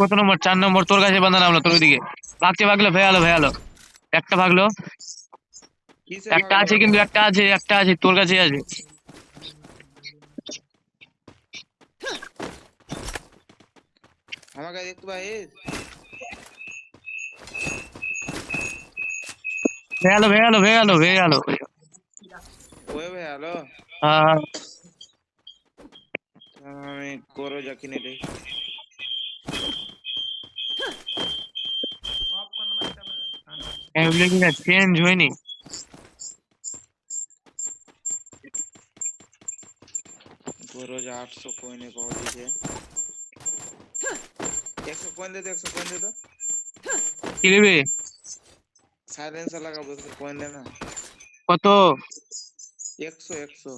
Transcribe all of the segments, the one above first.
কত নম্বর? 4 নম্বর। তোর কাছে বান্দা নামলো, তোর ওইদিকে ভাগলো। ভেয়ালো একটা ভাগলো। একটা আছে, কিন্তু একটা আছে তোর কাছে আছে। আমাকে দেখতে পাইস? ভেয়ালো। ওই ভাই হ্যালো, হ্যাঁ আমি করো যা কিনে রে। এগুলো কি চেঞ্জ হয়নি? করো যা 800 কয়েনে পাওয়া দিয়েছে। 100 কয়েন দে তো, 100 কয়েন দে তো। কি নেবে? সাইলেন্সার লাগাবো, 100 কয়েন দে না। কত? 100।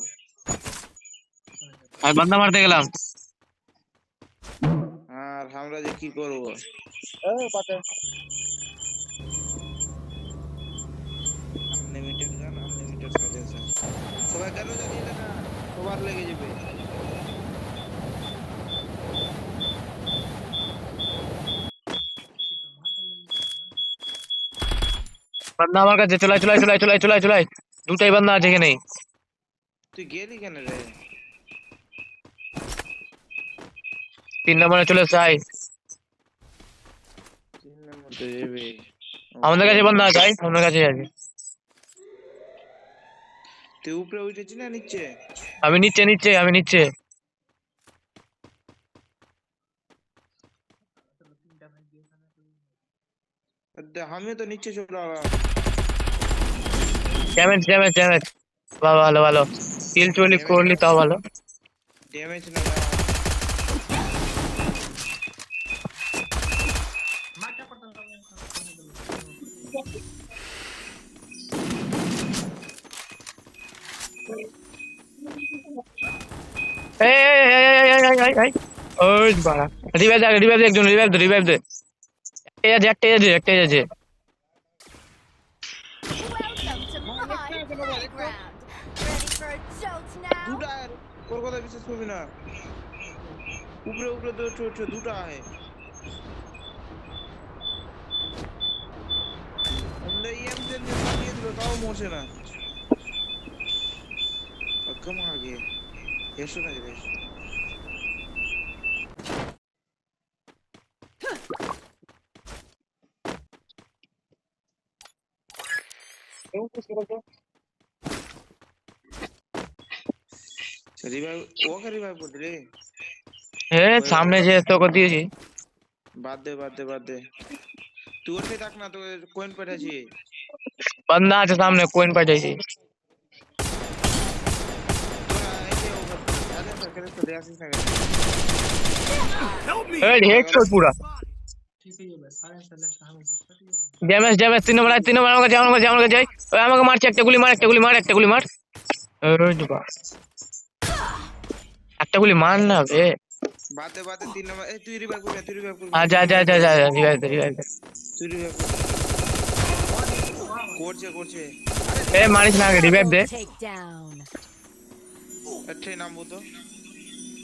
আমি বান্দা মারতে গেলাম। আর আমরা যে কি করবো? আনলিমিটেড গান, আনলিমিটেড সাইলেন্সার। সবাই কেন জানি না, সবার লেগে যাবে। বান্দা আমার কাছে। চলাই। দুটাই বান্দা আছে এখানে। তুই গেলি কেন রে? 3 নম্বরে চলে যাই। 3 নম্বর তো যাবে। আমাদের কাছে বান্দা আছে, আমাদের কাছে আছে। তুই উপরে উঠেছি না নিচে? আমি নিচে। আমিও তো নিচে চলে এলাম। ড্যামেজ। ভালো। কিল চলি করলি তাও ভালো। ড্যামেজ না। এই ওই বাড়া। রিভাইভ দে একজন, রিভাইভ দে। একটাই আছে। Welcome to my playground. Ready for a jolt now? দুটা তোর কথা বিশ্বাস করবি না। উপরে তো দুটা আছে। আমরা এম টেন দিয়ে চালিয়ে দিল, তাও মরছে না। কম আগে এসো না রে। রিভাইভ ওকে রিভাইভ করে রে। সামনে যে তোকে দিয়েছি। বাদ দে। তুই ওঠে থাক না, তো কয়েন পাঠাচ্ছি। বান্দা আছে সামনে, কোয়েন পাঠাইছি। হেডশট পুরা। ড্যামেজ 3 নম্বর আমার কাছে। আমাকে মারছে। একটা গুলি মার। একটা গুলি মার না বে। বাদে 3 নম্বর। এই তুই রিভাইভ করবি, যা রিভাইভ দে। তুই রিভাইভ করছে। মারিস না, আগে রিভাইভ দে। Takedown. আচ্ছা নামবো তো।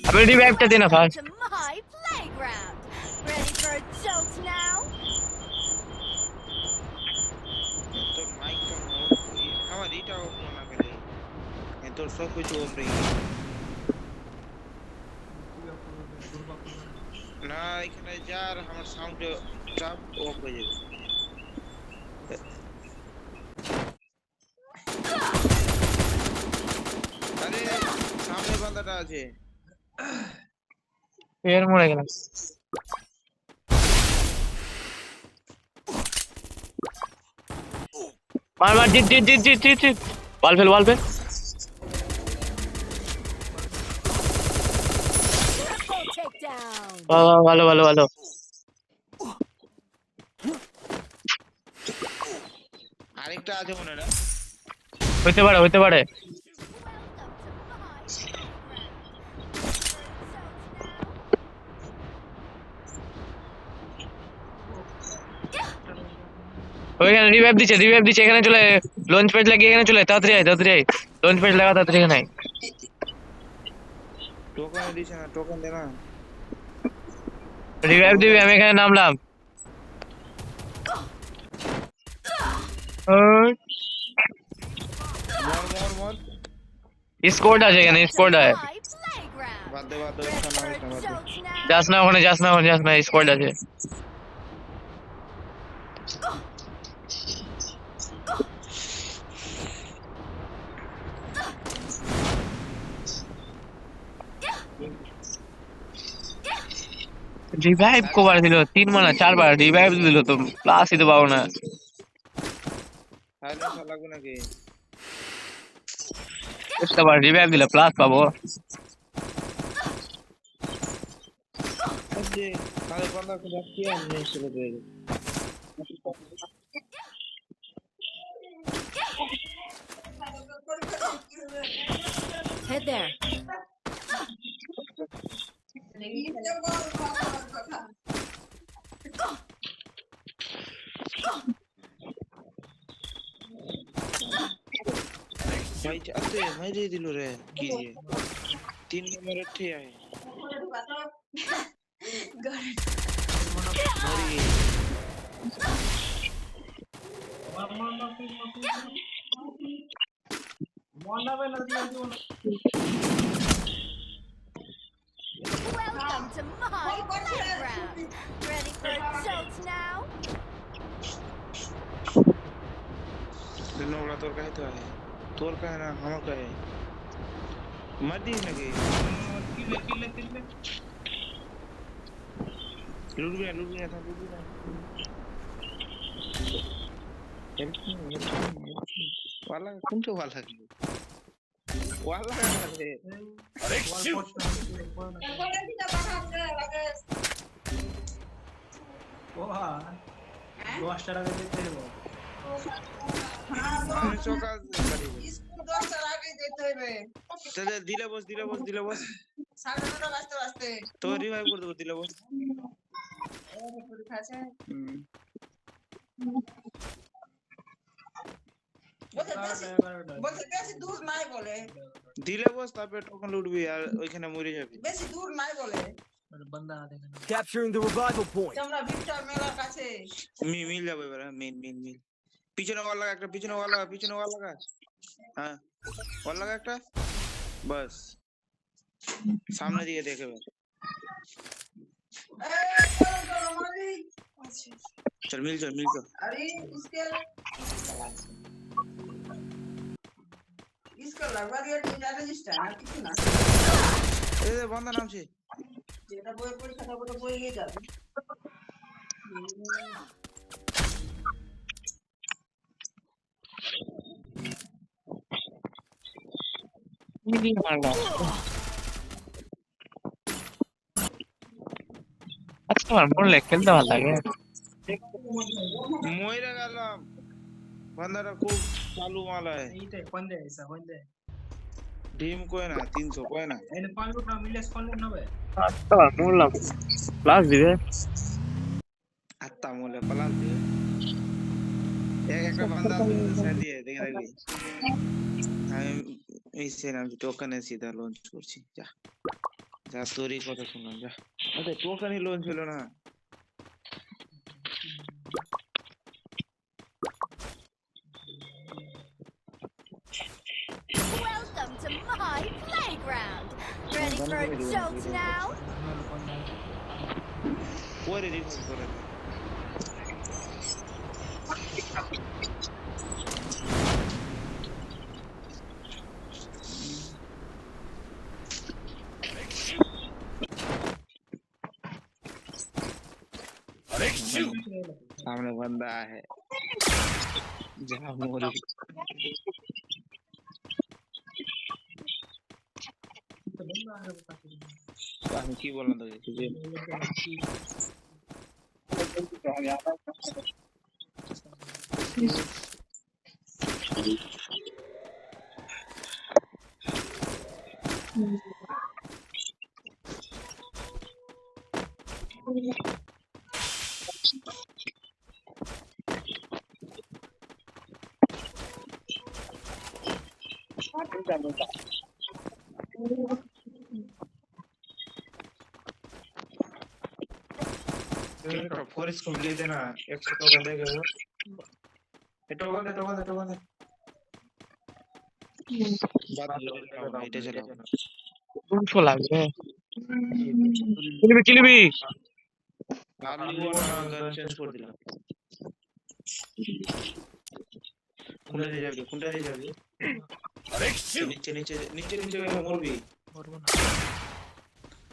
আমি রিভাইভটা দে না first. To my playground. Ready for a jolt now? তোর মাইকটা আমার এটা অফ না করে। তোর সব কিছু অফ রে। না এখানে যার আমার সাউন্ড চাপ অফ হয়ে যাবে। আরে সামনে বান্দাটা আছে। এর মরে গেলাম। মার জিত। বল ফেল। Triple takedown. ভালো। আরেকটা আছে মনে না? হইতে পারে। Welcome to my playground. ওইখানে রিভাইভ দিচ্ছে। এখানে চলে। লঞ্চ প্যাড লাগিয়ে এখানে চলে। তাড়াতাড়ি আয়। লঞ্চ প্যাড লাগা, তাড়াতাড়ি এখানে আয়। টোকেন দিছে না, টোকেন দে না। রিভাইভ দিবি, আমি এখানে নামলাম। মর স্কোয়াড আছে এখানে, Welcome স্কোয়াড to আছে। my playground. বাদ দে Ready ওখানে for নামিস না, বাদ দে। jokes now? যাস না ওখানে, যাস না ওখানে, যাস না, স্কোয়াড আছে। রিভাইভ কবার দিল? 3 মানা 4 বার রিভাইভ দিল, তো প্লাসই তো পাবো না। সাইলেন্সার লাগবে নাকি? বুঝতে পার, রিভাইভ দিলে প্লাস পাবো। আজকে তাহলে বান্দা কোন কি আর নিয়ে চলে যাবে। Head there. ভাই আতে মাইরে দিল রে কি দিয়ে 3 নম্বরে ঠিক আছে মরি Welcome to my playground. Ready for jokes now? नोबड़ा तोर काहे तो है तोर काहे ना हम काहे मत दी लगे किले लूट गया था वाला कौन तो वाला की वाला है ওহা 10 টাকা দিতে দেব हम चौका স্কুল 10 টার আগে যেতে হবে चल दिले बस 9:30 বাজতে বাজতে तो रिवाइव कर दो दिले बस এই পরীক্ষা আছে বলতে বেশি দূর নাই বলে दिले बस तापे टोकन लूटबी আর ওইখানে মরে যাবি বেশি দূর নাই বলে बंदा आ देखना Capturing the revival point. তোমরা ভিক্টর মেলার কাছে মিল যাবে এবারে মিল পিছনে ওয়াল লাগা একটা পিছনে ওয়াল লাগা হ্যাঁ ওয়াল লাগা একটা बस सामने दिए देखे भाई চলো মারি चल मिल चल আরে इसका लगवा दिया तुम ज्यादा जिस्टा ना কিছু না ए बंदा नाम से যেটা বই পরীক্ষা হবে তো বই নিয়ে যাবে আচ্ছা, আমার মনে খেলতে ভালো লাগে। মইরা গেলাম बंदाটা খুব চালু মাল है এইটা কোন দে ऐसा কোন দে टीम कोई ना 300 कोई ना এনে কোন লুট না মিলে কোন লুট না বে আচ্ছা, বললাম প্লাস দিবে। আত্তা মোলে প্লাস দিয়ে একটা बंदा সাইড দিয়ে দেখে রাখবি আমি এইসে নাম টোকেনে সিধা লঞ্চ করছি যা যা তোরই কথা শুনলাম যা আরে টোকেনই লঞ্চ হলো না Welcome to my playground. Ready for jokes now? ওরে রিভাইভ করে দে सामने बंदा है जहाँ मोर তো বন্ধ আর কথা আমি কি বললাম তোকে যে তুই একটা ফোরেস কমপ্লিট দে না 100 টোকেন দে গেল টোকেন দে বাদ দিলো এটা চলো 200 লাগবে কিলিবি আর লিবো না গান চেঞ্জ করে দিলাম কোনটা দিয়ে যাবি নিচে গেলে মরবি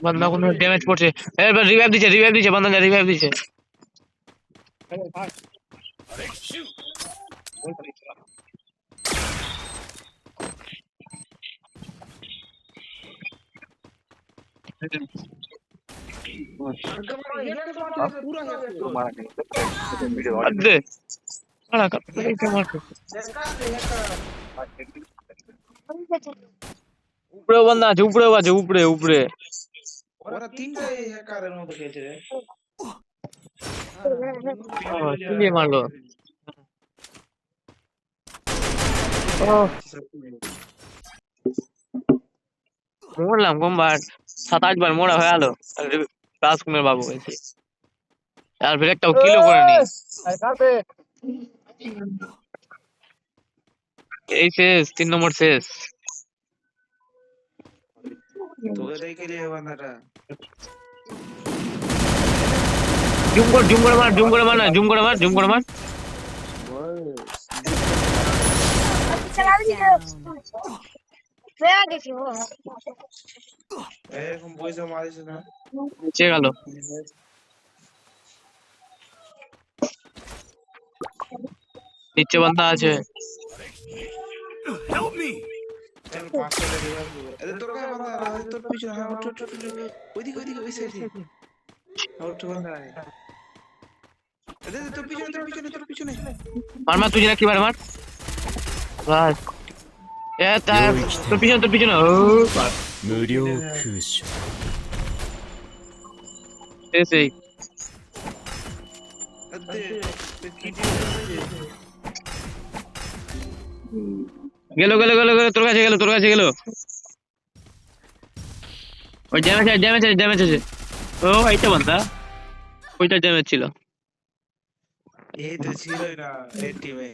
বান্দা কোনো ড্যামেজ পড়ছে এবার রিভাইভ দিছে বান্দা রিভাইভ দিছে पूरा আদে আলা কাট মারছে উপরে বান্দা আছে উপরে ওরা তিনটাই হ্যাকারের মতো খেলছে রে কি মারলো মরলাম কমবার 7-8 বার মোড়া হয়ে গেল রাজকুমার বাবু হয়েছে আর ফির একটাও কিলো করে নি এই শেষ 3 নম্বর শেষ তোকে দেখে লিয়ে বান্দাটা জুম করে মার এরকম পয়সা মারিস না নিচে গেল নিচে বান্দা আছে চল 500 টাকা দিবি আরে তোর কাছে বান্দা আরে তোর পিছনে হ্যাঁ ওঠ ওইদিকে ওই সাইডে ওঠ বান্দা আরে তোর পিছনে মার তুই কি মার বাস এ তার তোর পিছনে ও 無料空所 এই আরে কি গেল তোর কাছে গেল ওই ড্যামেজ আছে ও এইটা বান্দা ওইটা ড্যামেজ ছিল এই তো ছিল না এই টিমে